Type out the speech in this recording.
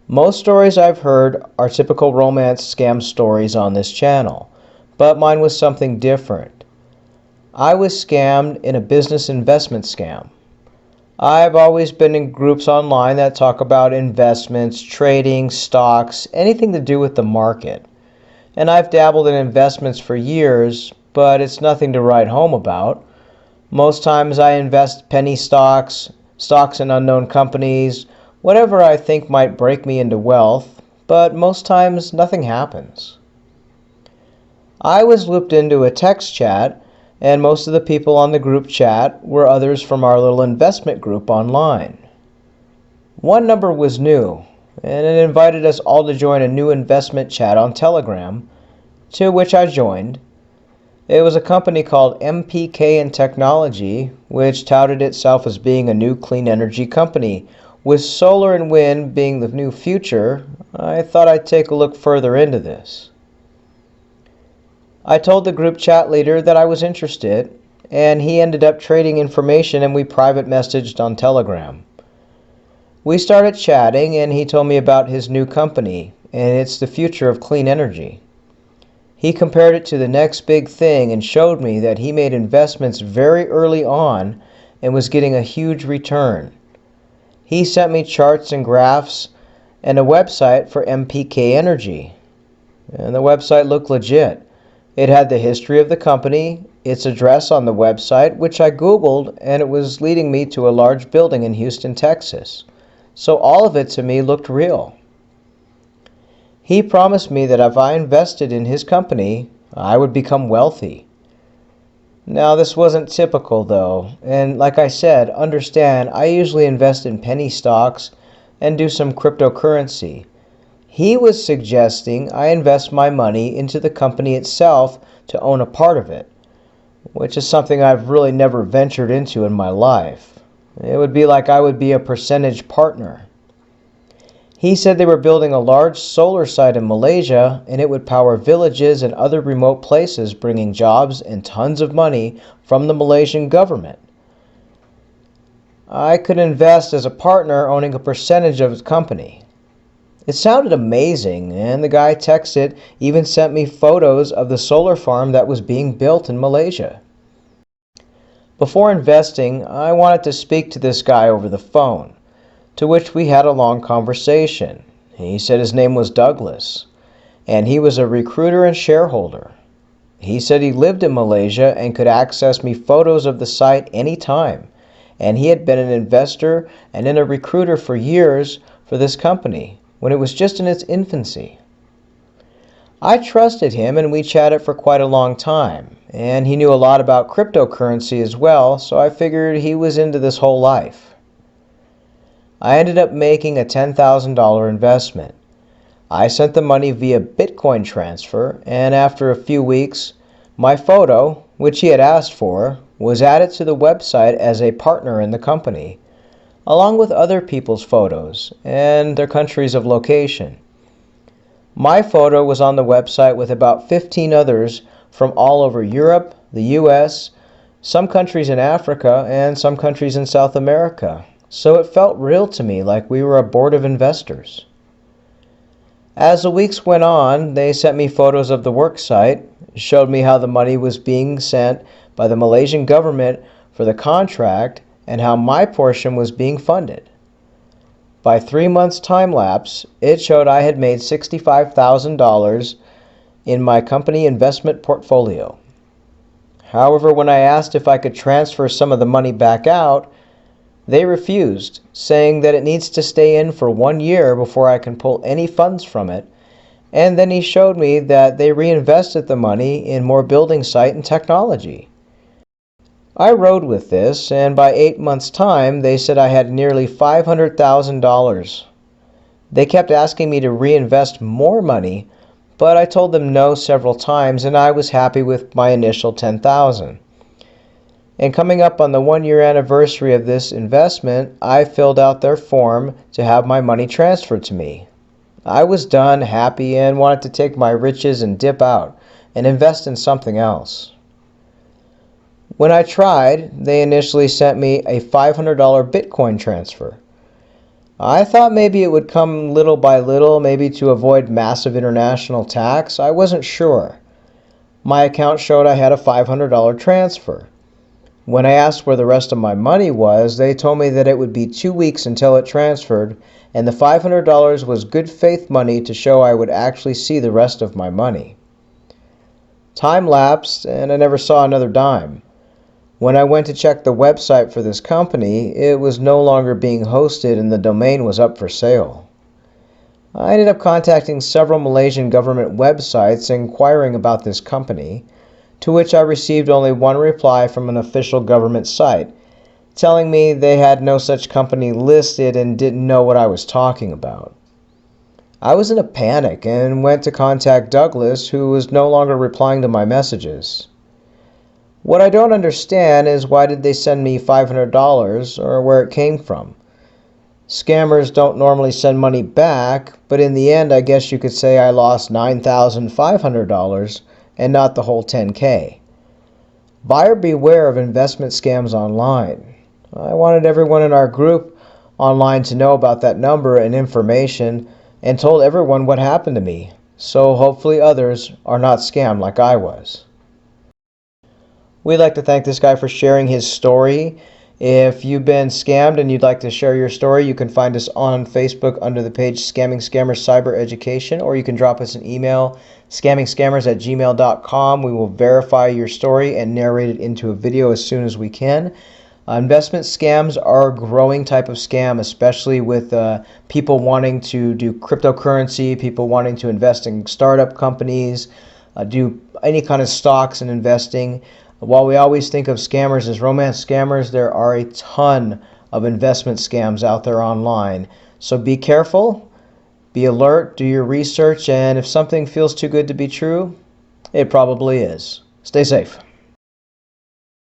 Most stories I've heard are typical romance scam stories on this channel, but mine was something different. I was scammed in a business investment scam. I've always been in groups online that talk about investments, trading, stocks, anything to do with the market. And I've dabbled in investments for years, but it's nothing to write home about. Most times I invest penny stocks, stocks in unknown companies, whatever I think might break me into wealth, but most times nothing happens. I was looped into a text chat, and most of the people on the group chat were others from our little investment group online. One number was new, and it invited us all to join a new investment chat on Telegram, to which I joined. It was a company called MPK and Technology, which touted itself as being a new clean energy company. With solar and wind being the new future, I thought I'd take a look further into this. I told the group chat leader that I was interested, and he ended up trading information and we private messaged on Telegram. We started chatting and he told me about his new company, and it's the future of clean energy. He compared it to the next big thing and showed me that he made investments very early on and was getting a huge return. He sent me charts and graphs and a website for MPK Energy. And the website looked legit. It had the history of the company, its address on the website, which I Googled, and it was leading me to a large building in Houston, Texas. So all of it to me looked real. He promised me that if I invested in his company, I would become wealthy. Now, this wasn't typical though, and like I said, understand I usually invest in penny stocks and do some cryptocurrency. He was suggesting I invest my money into the company itself to own a part of it, which is something I've really never ventured into in my life. It would be like I would be a percentage partner. He said they were building a large solar site in Malaysia and it would power villages and other remote places, bringing jobs and tons of money from the Malaysian government. I could invest as a partner owning a percentage of his company. It sounded amazing, and the guy texted even sent me photos of the solar farm that was being built in Malaysia. Before investing, I wanted to speak to this guy over the phone, to which we had a long conversation. He said his name was Douglas, and he was a recruiter and shareholder. He said he lived in Malaysia and could access me photos of the site anytime, and he had been an investor and then a recruiter for years for this company, when it was just in its infancy. I trusted him and we chatted for quite a long time, and he knew a lot about cryptocurrency as well, so I figured he was into this whole life. I ended up making a $10,000 investment. I sent the money via Bitcoin transfer, and after a few weeks, my photo, which he had asked for, was added to the website as a partner in the company, along with other people's photos and their countries of location. My photo was on the website with about 15 others from all over Europe, the US, some countries in Africa, and some countries in South America. So it felt real to me, like we were a board of investors. As the weeks went on, they sent me photos of the work site, showed me how the money was being sent by the Malaysian government for the contract, and how my portion was being funded. By 3 months time lapse, it showed I had made $65,000 in my company investment portfolio. However, when I asked if I could transfer some of the money back out, they refused, saying that it needs to stay in for 1 year before I can pull any funds from it, and then he showed me that they reinvested the money in more building site and technology. I rode with this, and by 8 months' time, they said I had nearly $500,000. They kept asking me to reinvest more money, but I told them no several times, and I was happy with my initial $10,000. And coming up on the 1-year anniversary of this investment, I filled out their form to have my money transferred to me. I was done, happy, and wanted to take my riches and dip out and invest in something else. When I tried, they initially sent me a $500 Bitcoin transfer. I thought maybe it would come little by little, maybe to avoid massive international tax. I wasn't sure. My account showed I had a $500 transfer. When I asked where the rest of my money was, they told me that it would be 2 weeks until it transferred, and the $500 was good faith money to show I would actually see the rest of my money. Time lapsed, and I never saw another dime. When I went to check the website for this company, it was no longer being hosted and the domain was up for sale. I ended up contacting several Malaysian government websites inquiring about this company, to which I received only one reply from an official government site, telling me they had no such company listed and didn't know what I was talking about. I was in a panic and went to contact Douglas, who was no longer replying to my messages. What I don't understand is why did they send me $500 or where it came from. Scammers don't normally send money back, but in the end I guess you could say I lost $9,500 and not the whole $10K. Buyer beware of investment scams online. I wanted everyone in our group online to know about that number and information and told everyone what happened to me, so hopefully others are not scammed like I was. We'd like to thank this guy for sharing his story. If you've been scammed and you'd like to share your story, you can find us on Facebook under the page Scamming Scammers Cyber Education, or you can drop us an email, scammingscammers@gmail.com. We will verify your story and narrate it into a video as soon as we can. Investment scams are a growing type of scam, especially with people wanting to do cryptocurrency, people wanting to invest in startup companies, do any kind of stocks and investing. While we always think of scammers as romance scammers, there are a ton of investment scams out there online. So be careful, be alert, do your research, and if something feels too good to be true, it probably is. Stay safe.